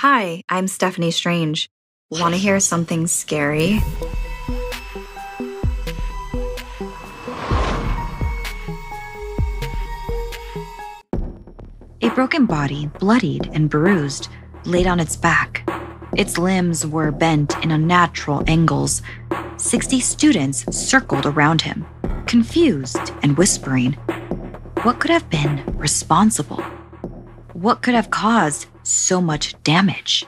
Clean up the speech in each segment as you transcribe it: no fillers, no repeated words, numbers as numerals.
Hi, I'm Stephanie Strange. Want to hear something scary? A broken body, bloodied and bruised, laid on its back. Its limbs were bent in unnatural angles. 60 students circled around him, confused and whispering. What could have been responsible? What could have caused so much damage?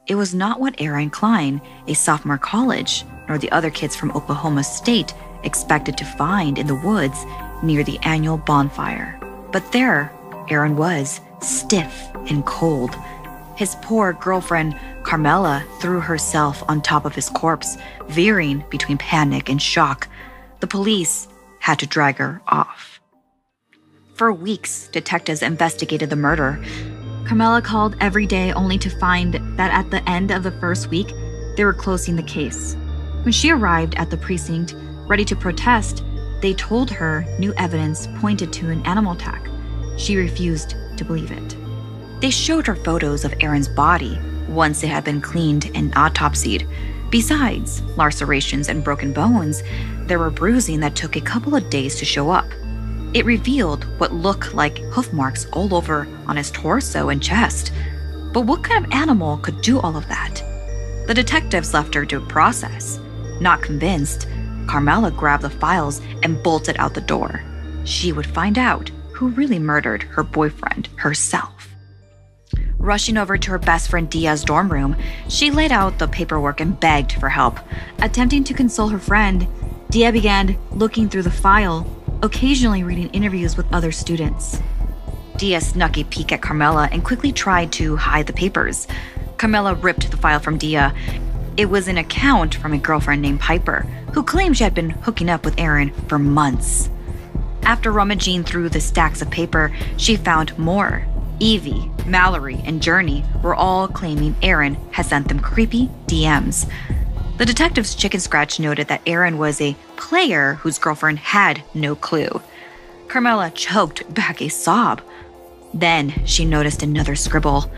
It was not what Aaron Klein, a sophomore college, nor the other kids from Oklahoma State expected to find in the woods near the annual bonfire. But there, Aaron was, stiff and cold. His poor girlfriend, Carmela, threw herself on top of his corpse, veering between panic and shock. The police had to drag her off. For weeks, detectives investigated the murder. Carmela called every day only to find that at the end of the first week, they were closing the case. When she arrived at the precinct, ready to protest, they told her new evidence pointed to an animal attack. She refused to believe it. They showed her photos of Aaron's body once it had been cleaned and autopsied. Besides lacerations and broken bones, there were bruising that took a couple of days to show up. It revealed what looked like hoof marks all over on his torso and chest. But what kind of animal could do all of that? The detectives left her to process. Not convinced, Carmela grabbed the files and bolted out the door. She would find out who really murdered her boyfriend herself. Rushing over to her best friend Dia's dorm room, she laid out the paperwork and begged for help. Attempting to console her friend, Dia began looking through the file, occasionally reading interviews with other students. Dia snuck a peek at Carmela and quickly tried to hide the papers. Carmela ripped the file from Dia. It was an account from a girlfriend named Piper, who claimed she had been hooking up with Aaron for months. After rummaging through the stacks of paper, she found more. Evie, Mallory, and Journey were all claiming Aaron had sent them creepy DMs. The detective's chicken scratch noted that Aaron was a player whose girlfriend had no clue. Carmela choked back a sob. Then she noticed another scribble.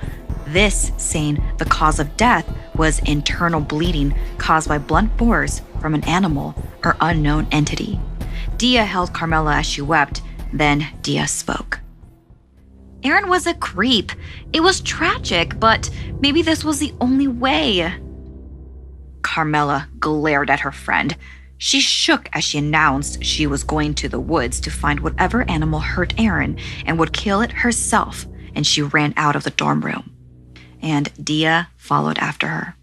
This saying the cause of death was internal bleeding caused by blunt force from an animal or unknown entity. Dia held Carmela as she wept. Then Dia spoke. Aaron was a creep. It was tragic, but maybe this was the only way. Carmela glared at her friend. She shook as she announced she was going to the woods to find whatever animal hurt Aaron and would kill it herself, and she ran out of the dorm room. And Dia followed after her.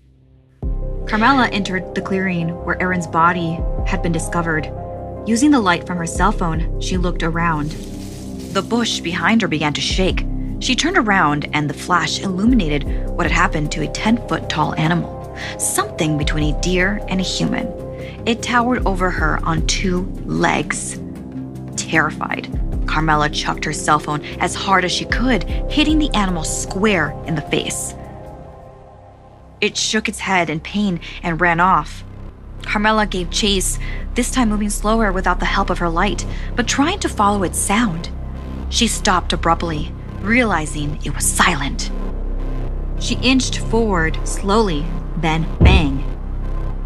Carmela entered the clearing where Aaron's body had been discovered. Using the light from her cell phone, she looked around. The bush behind her began to shake. She turned around and the flash illuminated what had happened to a 10-foot tall animal. Something between a deer and a human. It towered over her on 2 legs. Terrified, Carmela chucked her cell phone as hard as she could, hitting the animal square in the face. It shook its head in pain and ran off. Carmela gave chase, this time moving slower without the help of her light, but trying to follow its sound. She stopped abruptly, realizing it was silent. She inched forward slowly, then bang.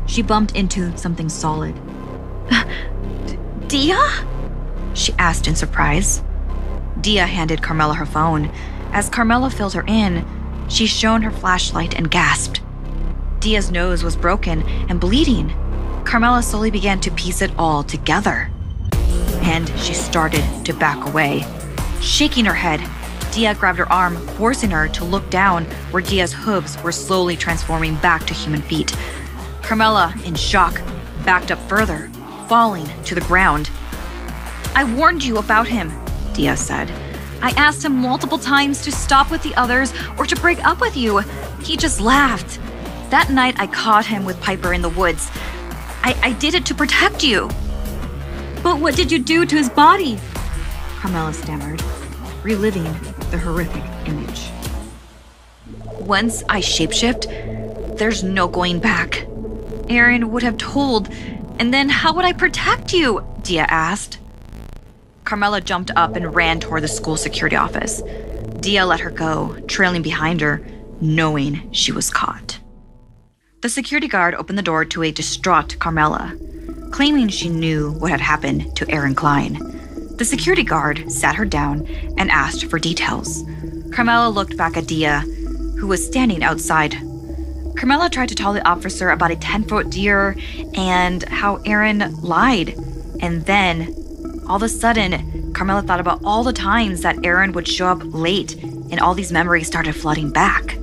She bumped into something solid. Dia? She asked in surprise. Dia handed Carmela her phone. As Carmela filled her in, she shone her flashlight and gasped. Dia's nose was broken and bleeding. Carmela slowly began to piece it all together. And she started to back away. Shaking her head, Dia grabbed her arm, forcing her to look down where Dia's hooves were slowly transforming back to human feet. Carmela, in shock, backed up further, falling to the ground. I warned you about him, Dia said. I asked him multiple times to stop with the others or to break up with you. He just laughed. That night I caught him with Piper in the woods. I did it to protect you. But what did you do to his body? Carmela stammered, reliving the horrific image. Once I shapeshift, there's no going back. Aaron would have told, and then how would I protect you? Dia asked. Carmela jumped up and ran toward the school security office. Dia let her go, trailing behind her. knowing she was caught. The security guard opened the door to a distraught Carmela, claiming she knew what had happened to Aaron Klein. The security guard sat her down and asked for details. Carmela looked back at Dia, who was standing outside. Carmela tried to tell the officer about a 10-foot deer and how Aaron lied. And then, all of a sudden, Carmela thought about all the times that Aaron would show up late, and all these memories started flooding back.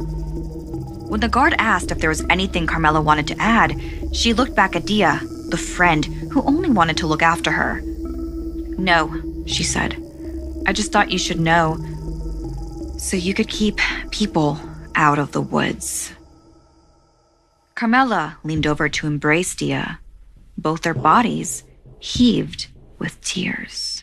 When the guard asked if there was anything Carmela wanted to add, she looked back at Dia, the friend who only wanted to look after her. "No," she said. "I just thought you should know, so you could keep people out of the woods." Carmela leaned over to embrace Dia. Both their bodies heaved with tears.